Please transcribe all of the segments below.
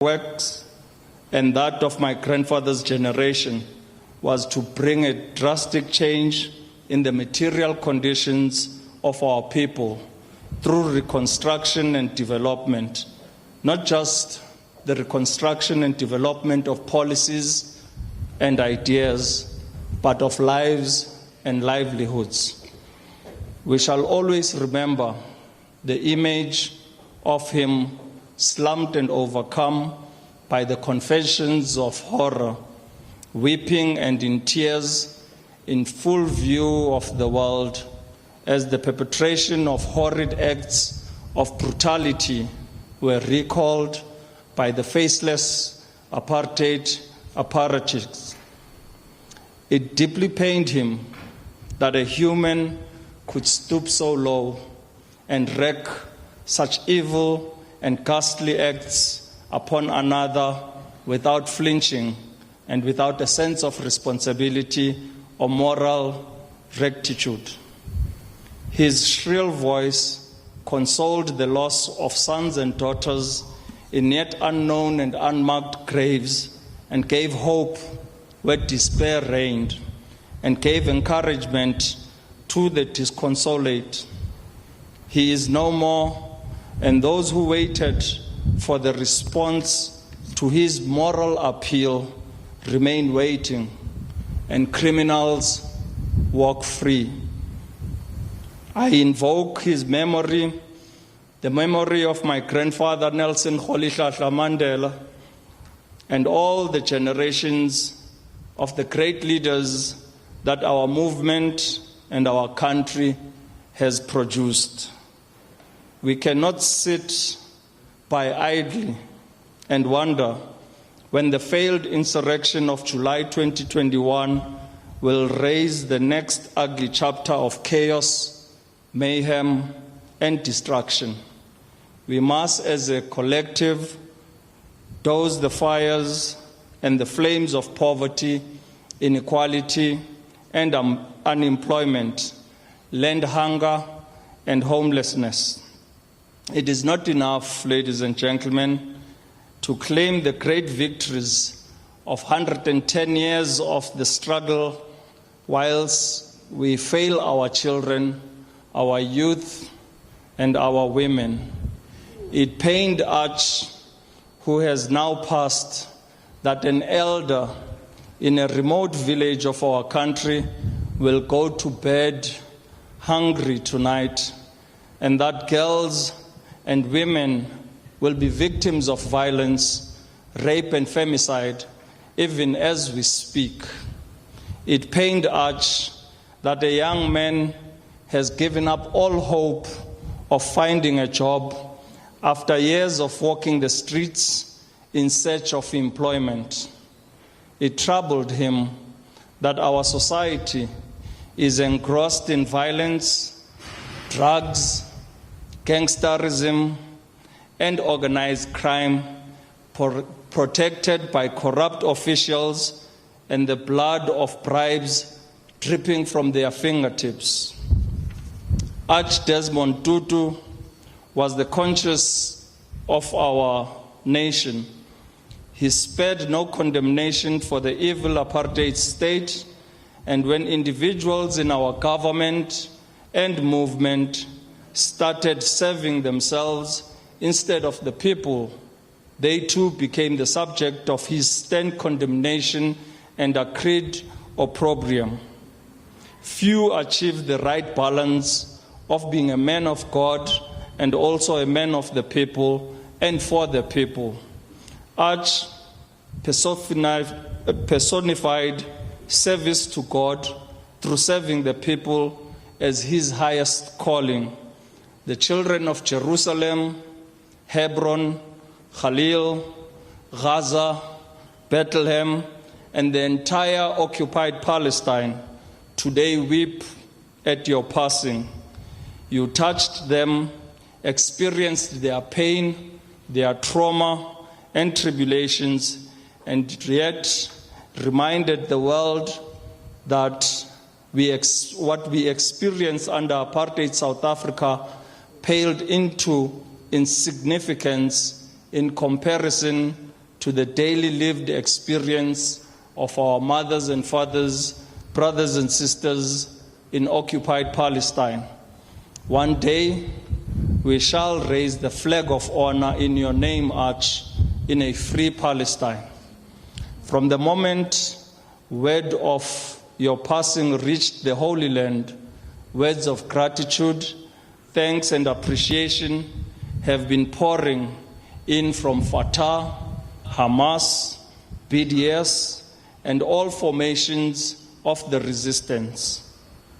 works and that of my grandfather's generation was to bring a drastic change in the material conditions of our people through reconstruction and development, not just the reconstruction and development of policies and ideas, but of lives and livelihoods. We shall always remember the image of him slumped and overcome by the confessions of horror, weeping and in tears in full view of the world as the perpetration of horrid acts of brutality were recalled by the faceless apartheid apparatus. It deeply pained him that a human could stoop so low and wreak such evil and ghastly acts upon another without flinching and without a sense of responsibility or moral rectitude. His shrill voice consoled the loss of sons and daughters in yet unknown and unmarked graves, and gave hope where despair reigned, and gave encouragement to the disconsolate. He is no more, and those who waited for the response to his moral appeal remain waiting, and criminals walk free. I invoke his memory, the memory of my grandfather Nelson Rolihlahla Mandela, and all the generations of the great leaders that our movement and our country has produced. We cannot sit by idly and wonder when the failed insurrection of July 2021 will raise the next ugly chapter of chaos, mayhem, and destruction. We must, as a collective, douse the fires and the flames of poverty, inequality, and unemployment, land hunger, and homelessness. It is not enough, ladies and gentlemen, to claim the great victories of 110 years of the struggle whilst we fail our children, our youth, and our women. It pained Arch, who has now passed, that an elder in a remote village of our country will go to bed hungry tonight, and that girls and women will be victims of violence, rape and femicide, even as we speak. It pained Arch that a young man has given up all hope of finding a job after years of walking the streets in search of employment. It troubled him that our society is engrossed in violence, drugs, gangsterism, and organized crime, protected by corrupt officials and the blood of bribes dripping from their fingertips. Archbishop Desmond Tutu was the conscience of our nation. He spared no condemnation for the evil apartheid state, and when individuals in our government and movement started serving themselves instead of the people, they too became the subject of his stern condemnation and acrid opprobrium. Few achieved the right balance of being a man of God and also a man of the people and for the people. Arch personified service to God through serving the people as his highest calling. The children of Jerusalem, Hebron, Khalil, Gaza, Bethlehem, and the entire occupied Palestine today weep at your passing. You touched them, experienced their pain, their trauma and tribulations, and yet reminded the world that what we experienced under apartheid South Africa paled into insignificance in comparison to the daily lived experience of our mothers and fathers, brothers and sisters in occupied Palestine. One day, we shall raise the flag of honor in your name, Arch, in a free Palestine. From the moment word of your passing reached the Holy Land, words of gratitude, thanks and appreciation have been pouring in from Fatah, Hamas, BDS, and all formations of the resistance.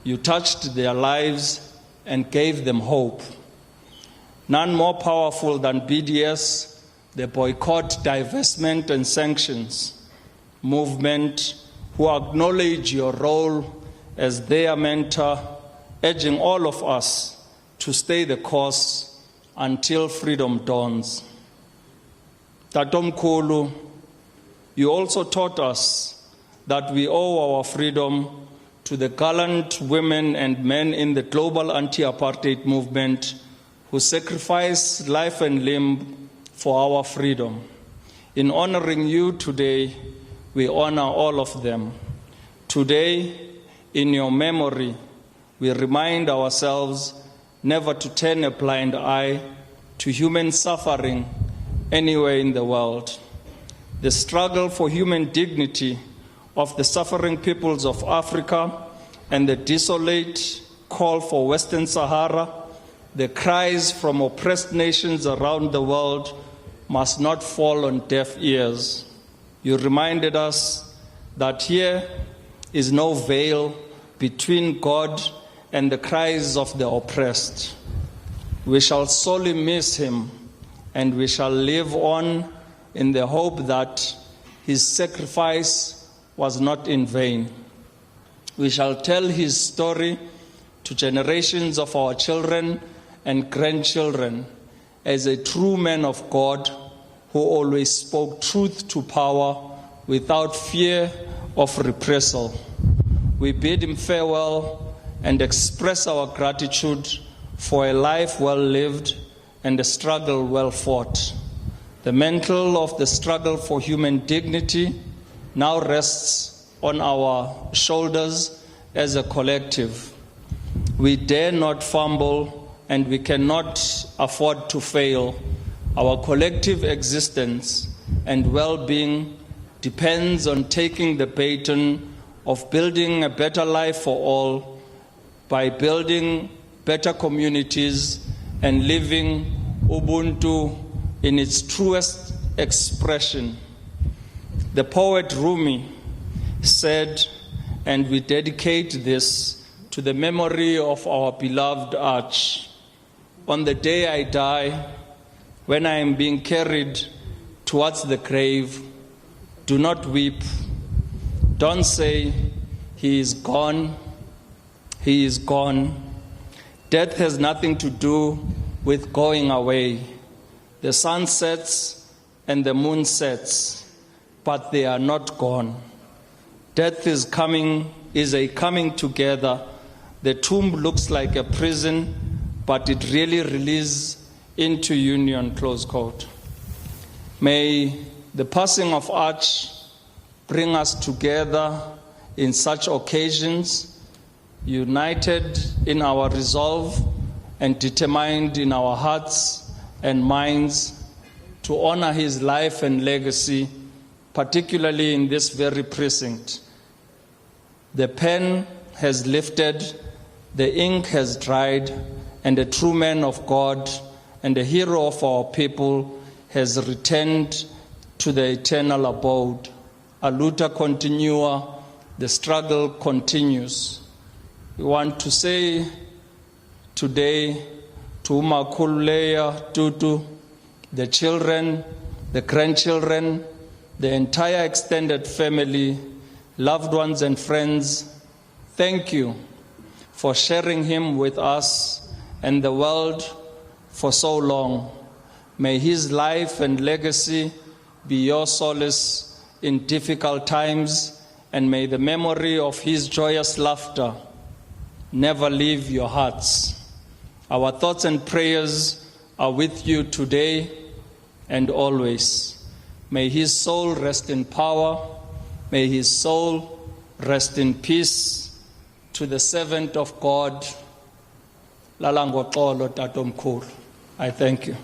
You touched their lives and gave them hope. None more powerful than BDS, the boycott, divestment, and sanctions movement, who acknowledge your role as their mentor, urging all of us to stay the course until freedom dawns. Tatomkhulu, you also taught us that we owe our freedom to the gallant women and men in the global anti-apartheid movement who sacrificed life and limb for our freedom. In honoring you today, we honor all of them. Today, in your memory, we remind ourselves never to turn a blind eye to human suffering anywhere in the world. The struggle for human dignity of the suffering peoples of Africa and the desolate call for Western Sahara, the cries from oppressed nations around the world must not fall on deaf ears. You reminded us that here is no veil between God and the cries of the oppressed. We shall sorely miss him, and we shall live on in the hope that his sacrifice was not in vain. We shall tell his story to generations of our children and grandchildren as a true man of God who always spoke truth to power without fear of reprisal. We bid him farewell and express our gratitude for a life well lived and a struggle well fought. The mantle of the struggle for human dignity now rests on our shoulders as a collective. We dare not fumble, and we cannot afford to fail. Our collective existence and well-being depends on taking the baton of building a better life for all by building better communities and living Ubuntu in its truest expression. The poet Rumi said, and we dedicate this to the memory of our beloved Arch. On the day I die, when I am being carried towards the grave, do not weep. Don't say, he is gone, he is gone. Death has nothing to do with going away. The sun sets and the moon sets, but they are not gone. Death is a coming together. The tomb looks like a prison, but it really releases into union, close quote. May the passing of Arch bring us together in such occasions, united in our resolve and determined in our hearts and minds to honor his life and legacy, particularly in this very precinct. The pen has lifted, the ink has dried, and a true man of God and a hero of our people has returned to the eternal abode. A luta continua, the struggle continues. We want to say today to Umakhulu Tutu, the children, the grandchildren, the entire extended family, loved ones and friends, thank you for sharing him with us and the world for so long. May his life and legacy be your solace in difficult times, and may the memory of his joyous laughter never leave your hearts. Our thoughts and prayers are with you today and always. May his soul rest in power. May his soul rest in peace. To the servant of God, Lalangoxolo Tatomkhulu, I thank you.